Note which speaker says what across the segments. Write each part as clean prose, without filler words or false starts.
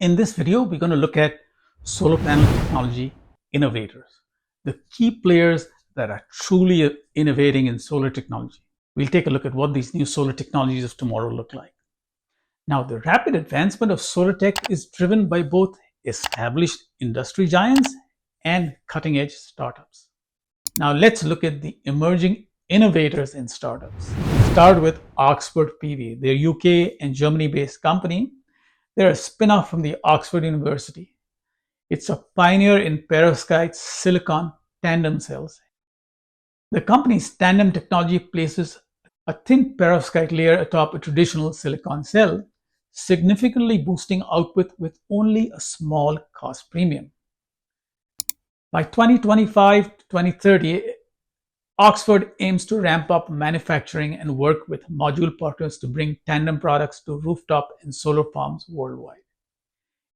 Speaker 1: In this video, we're going to look at solar panel technology innovators, the key players that are truly innovating in solar technology. We'll take a look at what these new solar technologies of tomorrow look like. Now, the rapid advancement of solar tech is driven by both established industry giants and cutting-edge startups. Now, let's look at the emerging innovators in startups. Start with Oxford PV. They're a UK and Germany-based company. They're a spin-off from the Oxford University. It's a pioneer in perovskite silicon tandem cells. The company's tandem technology places a thin perovskite layer atop a traditional silicon cell, significantly boosting output with only a small cost premium. By 2025 to 2030, Oxford aims to ramp up manufacturing and work with module partners to bring tandem products to rooftop and solar farms worldwide.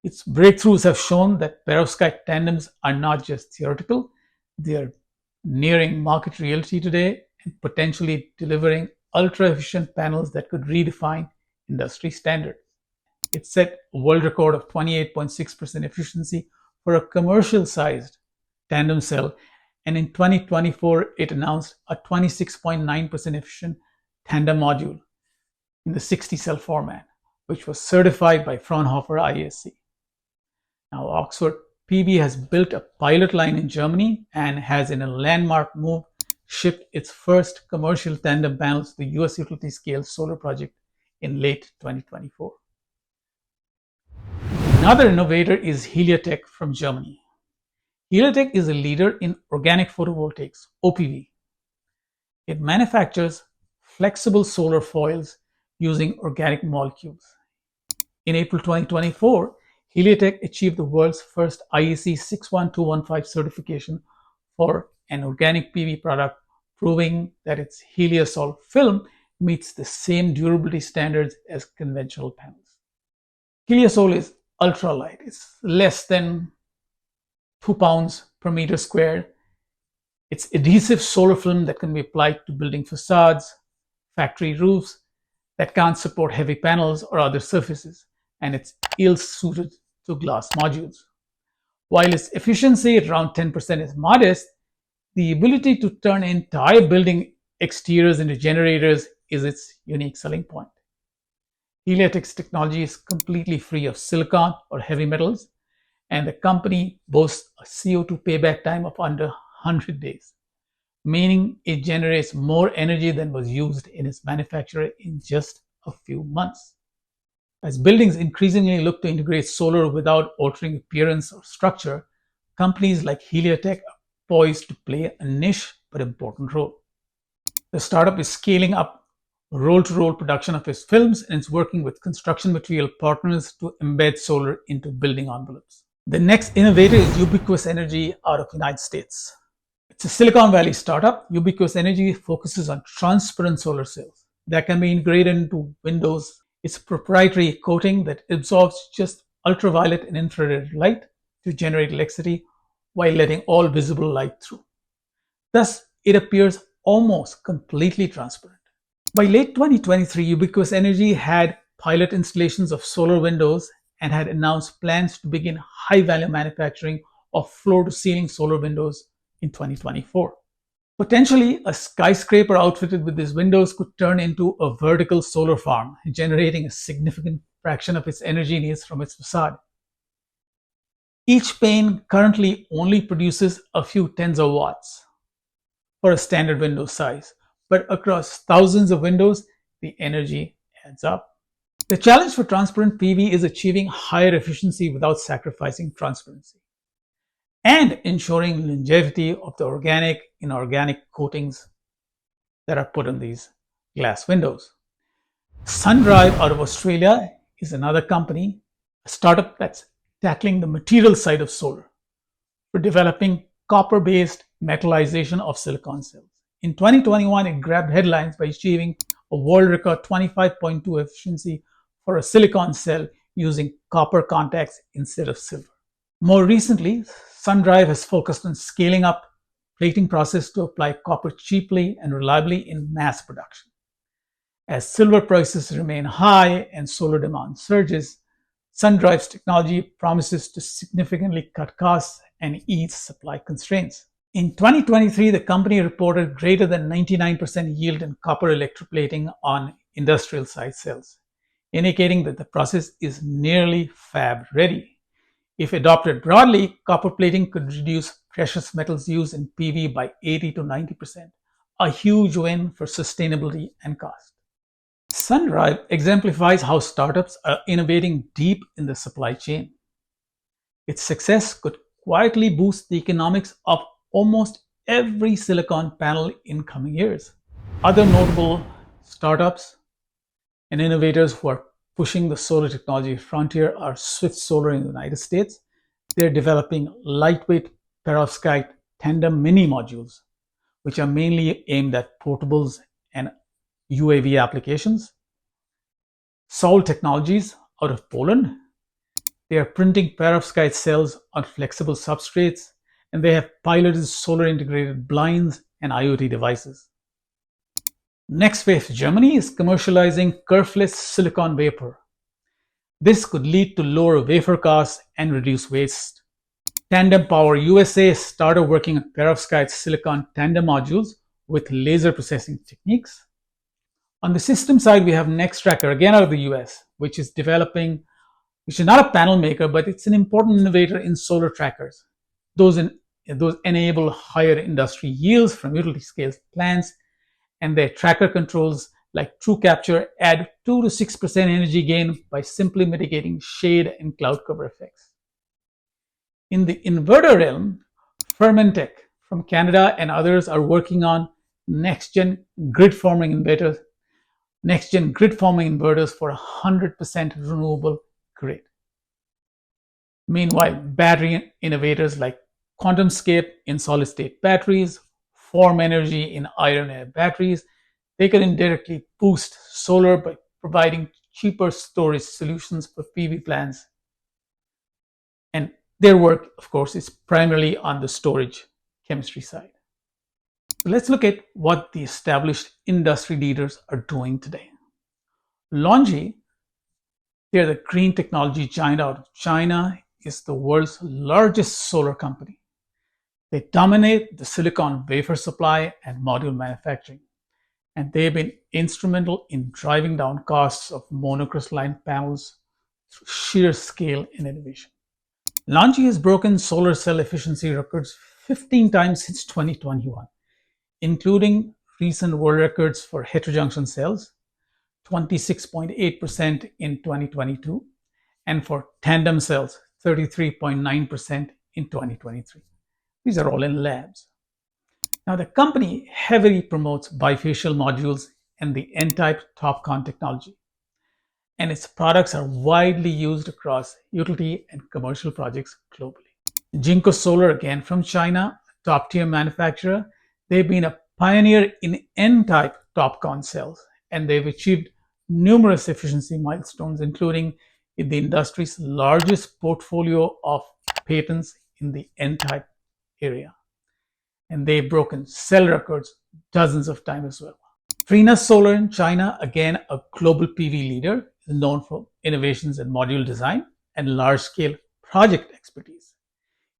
Speaker 1: Its breakthroughs have shown that perovskite tandems are not just theoretical, they are nearing market reality today and potentially delivering ultra-efficient panels that could redefine industry standards. It set a world record of 28.6% efficiency for a commercial-sized tandem cell, and in 2024, it announced a 26.9% efficient tandem module in the 60-cell format, which was certified by Fraunhofer ISC. Now, Oxford PV has built a pilot line in Germany and has, in a landmark move, shipped its first commercial tandem panels to the US utility-scale solar project in late 2024. Another innovator is Heliatek from Germany. Helotech is a leader in organic photovoltaics, OPV. It manufactures flexible solar foils using organic molecules. In April 2024, Helotech achieved the world's first IEC 61215 certification for an organic PV product, proving that its Heliosol film meets the same durability standards as conventional panels. Heliosol is ultralight. It's less than 2 pounds per meter squared. It's adhesive solar film that can be applied to building facades, factory roofs that can't support heavy panels or other surfaces, and it's ill-suited to glass modules. While its efficiency at around 10% is modest, the ability to turn entire building exteriors into generators is its unique selling point. Heliatek's technology is completely free of silicon or heavy metals, and the company boasts a CO2 payback time of under 100 days, meaning it generates more energy than was used in its manufacture in just a few months. As buildings increasingly look to integrate solar without altering appearance or structure, companies like Heliatek are poised to play a niche but important role. The startup is scaling up roll-to-roll production of its films, and it's working with construction material partners to embed solar into building envelopes. The next innovator is Ubiquitous Energy out of the United States. It's a Silicon Valley startup. Ubiquitous Energy focuses on transparent solar cells that can be integrated into windows. It's a proprietary coating that absorbs just ultraviolet and infrared light to generate electricity while letting all visible light through. Thus, it appears almost completely transparent. By late 2023, Ubiquitous Energy had pilot installations of solar windows and had announced plans to begin high-value manufacturing of floor-to-ceiling solar windows in 2024. Potentially, a skyscraper outfitted with these windows could turn into a vertical solar farm, generating a significant fraction of its energy needs from its facade. Each pane currently only produces a few tens of watts for a standard window size, but across thousands of windows, the energy adds up. The challenge for transparent PV is achieving higher efficiency without sacrificing transparency and ensuring longevity of the organic and inorganic coatings that are put on these glass windows. SunDrive out of Australia is another company, a startup that's tackling the material side of solar for developing copper-based metallization of silicon cells. In 2021, it grabbed headlines by achieving a world record 25.2 efficiency for a silicon cell using copper contacts instead of silver. More recently, SunDrive has focused on scaling up plating process to apply copper cheaply and reliably in mass production. As silver prices remain high and solar demand surges, SunDrive's technology promises to significantly cut costs and ease supply constraints. In 2023, the company reported greater than 99% yield in copper electroplating on industrial-sized cells, indicating that the process is nearly fab ready. If adopted broadly, copper plating could reduce precious metals use in PV by 80 to 90%, a huge win for sustainability and cost. SunDrive exemplifies how startups are innovating deep in the supply chain. Its success could quietly boost the economics of almost every silicon panel in coming years. Other notable startups and innovators who are pushing the solar technology frontier are Swift Solar in the United States. They're developing lightweight Perovskite tandem mini modules, which are mainly aimed at portables and UAV applications. Saule Technologies out of Poland. They are printing perovskite cells on flexible substrates, and they have piloted solar integrated blinds and IoT devices. NexWafe Germany is commercializing kerfless silicon vapor. This could lead to lower wafer costs and reduce waste. Tandem Power USA started working on perovskite silicon tandem modules with laser processing techniques. On the system side, we have Nextracker, again out of the US, which is not a panel maker, but it's an important innovator in solar trackers. Those enable higher industry yields from utility scale plants, and their tracker controls like True Capture add 2 to 6% energy gain by simply mitigating shade and cloud cover effects. In the inverter realm, Fermentech from Canada and others are working on next-gen grid-forming inverters for 100% renewable grid. Meanwhile, battery innovators like QuantumScape in solid-state batteries, Form Energy in iron-air batteries, they can indirectly boost solar by providing cheaper storage solutions for PV plants. And their work, of course, is primarily on the storage chemistry side. So let's look at what the established industry leaders are doing today. LONGi, they're the green technology giant out of China, is the world's largest solar company. They dominate the silicon wafer supply and module manufacturing, and they've been instrumental in driving down costs of monocrystalline panels through sheer scale and innovation. LONGi has broken solar cell efficiency records 15 times since 2021, including recent world records for heterojunction cells, 26.8% in 2022, and for tandem cells, 33.9% in 2023. These are all in labs. Now, the company heavily promotes bifacial modules and the N-type TOPCon technology, and its products are widely used across utility and commercial projects globally. Jinko Solar, again from China, top-tier manufacturer, they've been a pioneer in N-type TOPCon cells, and they've achieved numerous efficiency milestones, including in the industry's largest portfolio of patents in the N-type area. And they've broken cell records dozens of times as well. Trina Solar in China, again a global PV leader, is known for innovations in module design and large-scale project expertise.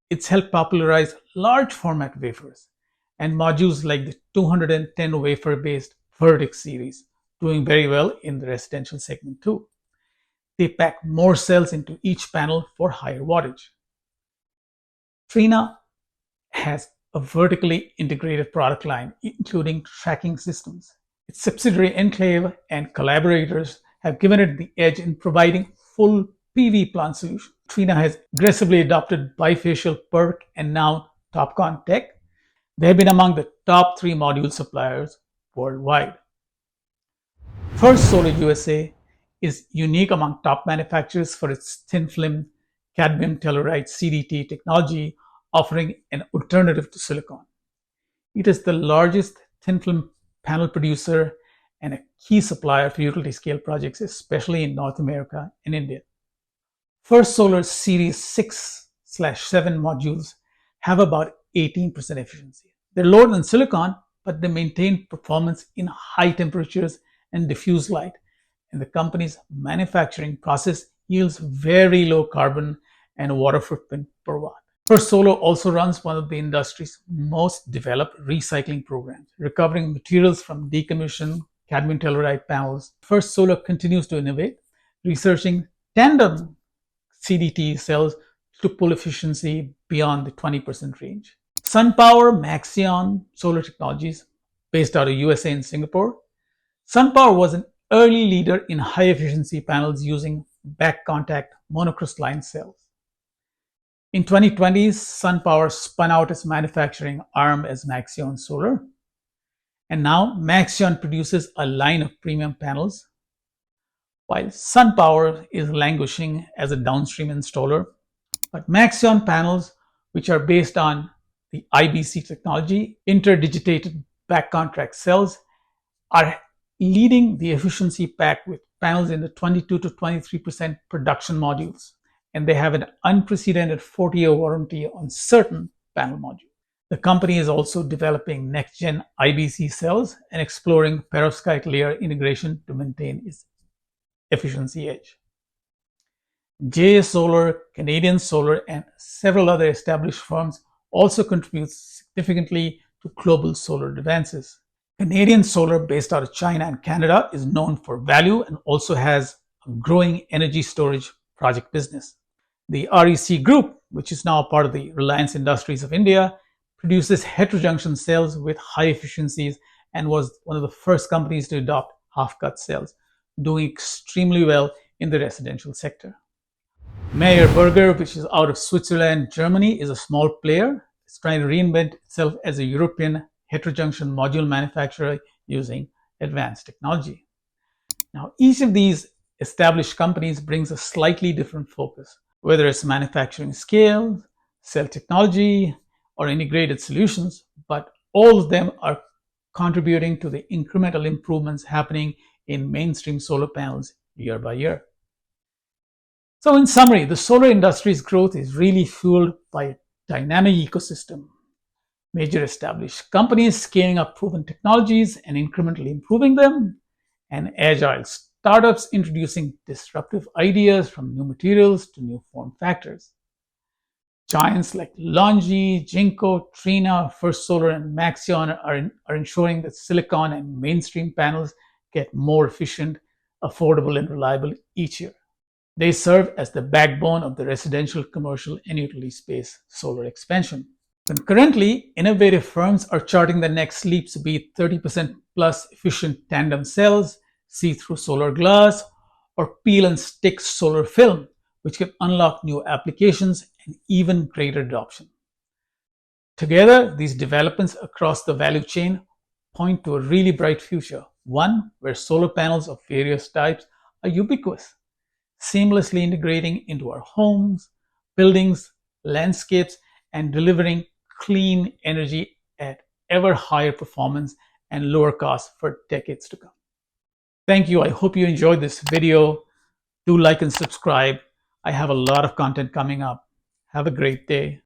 Speaker 1: It's helped popularize large format wafers and modules like the 210 wafer-based Vertex series, doing very well in the residential segment too. They pack more cells into each panel for higher wattage. Trina has a vertically integrated product line, including tracking systems. Its subsidiary Enclave and collaborators have given it the edge in providing full PV plant solutions. Trina has aggressively adopted bifacial PERC and now TOPCon tech. They have been among the top 3 module suppliers worldwide. First Solar USA is unique among top manufacturers for its thin film cadmium telluride CDT technology, offering an alternative to silicon. It is the largest thin film panel producer and a key supplier for utility scale projects, especially in North America and India. First Solar's Series 6/7 modules have about 18% efficiency. They're lower than silicon, but they maintain performance in high temperatures and diffuse light, and the company's manufacturing process yields very low carbon and water footprint per watt. First Solar also runs one of the industry's most developed recycling programs, recovering materials from decommissioned cadmium telluride panels. First Solar continues to innovate, researching tandem CDT cells to pull efficiency beyond the 20% range. SunPower Maxion Solar Technologies, based out of USA and Singapore. SunPower was an early leader in high efficiency panels using back contact monocrystalline cells. In 2020, SunPower spun out its manufacturing arm as Maxion Solar. And now Maxion produces a line of premium panels, while SunPower is languishing as a downstream installer. But Maxion panels, which are based on the IBC technology, interdigitated back contact cells, are leading the efficiency pack with panels in the 22 to 23% production modules. And they have an unprecedented 40-year warranty on certain panel modules. The company is also developing next-gen IBC cells and exploring perovskite layer integration to maintain its efficiency edge. JA Solar, Canadian Solar, and several other established firms also contribute significantly to global solar advances. Canadian Solar, based out of China and Canada, is known for value and also has a growing energy storage project business. The REC Group, which is now part of the Reliance Industries of India, produces heterojunction cells with high efficiencies and was one of the first companies to adopt half-cut cells, doing extremely well in the residential sector. Meyer Burger, which is out of Switzerland, Germany, is a small player. It's trying to reinvent itself as a European heterojunction module manufacturer using advanced technology. Now, each of these established companies brings a slightly different focus, whether it's manufacturing scale, cell technology, or integrated solutions, but all of them are contributing to the incremental improvements happening in mainstream solar panels year by year. So in summary, the solar industry's growth is really fueled by a dynamic ecosystem. Major established companies scaling up proven technologies and incrementally improving them, and agile startups introducing disruptive ideas from new materials to new form factors. Giants like Longi, Jinko, Trina, First Solar, and Maxion are ensuring that silicon and mainstream panels get more efficient, affordable, and reliable each year. They serve as the backbone of the residential, commercial, and utility space solar expansion. Concurrently, innovative firms are charting the next leaps to be 30% plus efficient tandem cells, see-through solar glass, or peel and stick solar film, which can unlock new applications and even greater adoption. Together, these developments across the value chain point to a really bright future, one where solar panels of various types are ubiquitous, seamlessly integrating into our homes, buildings, landscapes, and delivering clean energy at ever higher performance and lower cost for decades to come. Thank you. I hope you enjoyed this video. Do like and subscribe. I have a lot of content coming up. Have a great day.